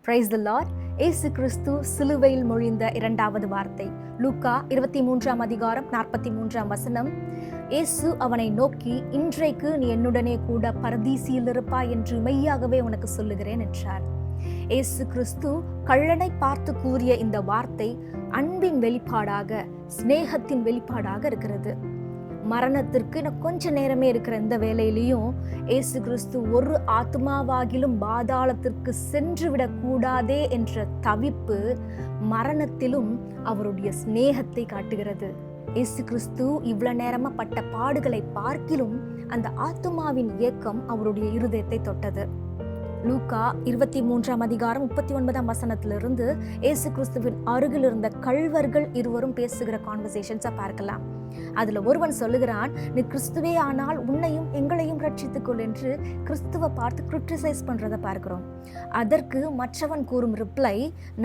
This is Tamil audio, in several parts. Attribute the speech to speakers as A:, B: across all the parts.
A: Praise the Lord. இயேசு கிறிஸ்து சிலுவையில் மொழிந்த இரண்டாவது வார்த்தை லூக்கா 23 இயேசு அவனை நோக்கி, இன்றைக்கு நீ என்னுடனே கூட பரதீசியில் இருப்பாய் என்று மெய்யாகவே உனக்கு சொல்லுகிறேன் என்றார். இயேசு கிறிஸ்து கள்ளனை பார்த்து கூறிய இந்த வார்த்தை அன்பின் வெளிப்பாடாக, சிநேகத்தின் வெளிப்பாடாக இருக்கிறது. மரணத்திற்கு இன்னும் கொஞ்ச நேரமே இருக்கிற இந்த வேலையிலையும் இயேசு கிறிஸ்து ஒரு ஆத்மாவாகிலும் பாதாளத்திற்கு சென்று விடக்கூடாதே என்ற தவிப்பு மரணத்திலும் அவருடைய சிநேகத்தை காட்டுகிறது. இயேசு கிறிஸ்து இவ்வளவு நேரமா பட்ட பாடுகளை பார்க்கிலும் அந்த ஆத்மாவின் ஏக்கம் அவருடைய இருதயத்தை தொட்டது. லூக்கா 23 இயேசு கிறிஸ்துவின் அருகில் இருந்த கள்வர்கள் இருவரும் பேசுகிற கான்வர்சேஷன்ஸை பார்க்கலாம். அதுல ஒருவன் சொல்லுகிறான், நீ கிறிஸ்துவே ஆனால் உன்னையும் எங்களையும் ரட்சித்துக்கொள் என்று கிறிஸ்துவை பார்த்து கிரிட்டிசைஸ் பண்றதை பார்க்கிறோம். அதற்கு மற்றவன் கூறும் ரிப்ளை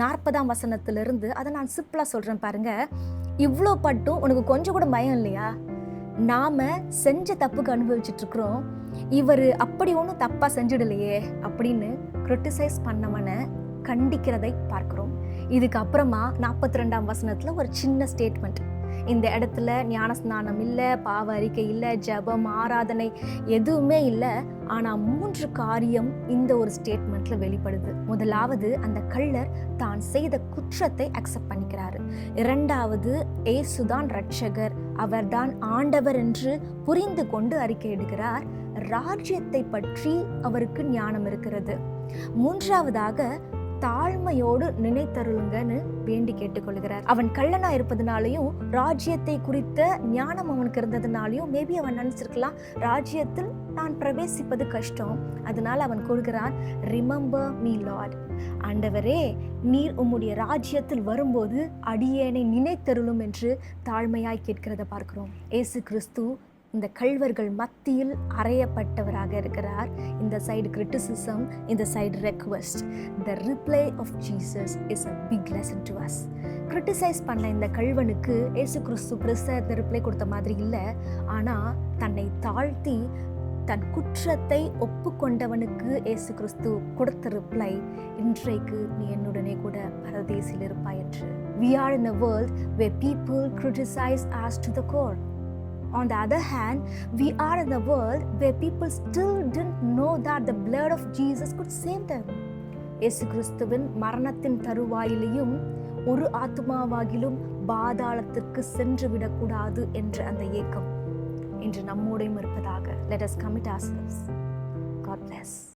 A: 40 அதை நான் சிம்பிளா சொல்றேன் பாருங்க. இவ்வளோ பட்டும் உனக்கு கொஞ்சம் கூட பயம் இல்லையா? நாம செஞ்ச தப்புக்கு அனுபவிச்சுட்டு இருக்கிறோம், இவர் அப்படி ஒன்றும் தப்பா செஞ்சிடலையே அப்படின்னு கிரிட்டிசைஸ் பண்ணவனை கண்டிக்கிறதை பார்க்கிறோம். இதுக்கு அப்புறமா 42 ஒரு சின்ன ஸ்டேட்மெண்ட். இந்த இடத்துல ஞானஸ்நானம் இல்லை, பாவ அறிக்கை இல்லை, ஜெபம், ஆராதனை எதுவுமே இல்லை. ஆனால் 3 காரியம் இந்த ஒரு ஸ்டேட்மெண்ட்ல வெளிப்படுது. முதலாவது, அந்த கள்ளர் தான் செய்த குற்றத்தை அக்செப்ட் பண்ணிக்கிறாரு. இரண்டாவது, இயேசுதான் ரட்சகர், அவர்தான் ஆண்டவர் என்று புரிந்து கொண்டு அறிக்கையிடுகிறார். ராஜ்யத்தை பற்றி அவருக்கு ஞானம் இருக்கிறது. மூன்றாவதாக, தாழ்மையோடு நினைத்தருளுங்கன்னு வேண்டி கேட்டுக்கொள்கிறார். அவன் கள்ளனா இருப்பதனாலையும் ராஜ்யத்தை குறித்த ஞானம் அவனுக்கு இருந்ததுனாலையும் மேபி அவன் நினைச்சிருக்கலாம், ராஜ்யத்தில் நான் பிரவேசிப்பது கஷ்டம். அதனால அவன் கொடுக்கிறான், ரிமெம்பர் மீ லார்ட், ஆண்டவரே நீர் உம்முடைய ராஜ்யத்தில் வரும்போது அடியேனை நினைத்தருளும் என்று தாழ்மையாய் கேட்கிறத பார்க்கிறோம். இயேசு கிறிஸ்து இந்த கள்வர்கள் மத்தியில் அறையப்பட்டவராக இருக்கிறார். இந்த சைடு கிரிட்டிசிசம், இந்த side request. The reply of Jesus is a big lesson to us. Criticise பண்ண இந்த கள்வனுக்கு இயேசு கிறிஸ்து பெருசாக இந்த ரிப்ளை கொடுத்த மாதிரி இல்லை. ஆனால் தன்னை தாழ்த்தி தன் குற்றத்தை ஒப்புக்கொண்டவனுக்கு இயேசு கிறிஸ்து கொடுத்த ரிப்ளை, இன்றைக்கு நீ என்னுடனே கூட பரதேசில் இருப்பாய் என்று. We are in a world where people criticize us to the core. On the other hand, we are in a world where people still didn't know that the blood of Jesus could save them. இயேசு கிறிஸ்துவின் மரணத்தின் தருவாயிலையும் ஒரு ஆத்மாவாகிலும் பாதாளத்திற்கு சென்று விடக்கூடாது என்ற அந்த ஏக்கம் இன்று நம்மோடையும் இருப்பதாக. Let us commit ourselves. God bless.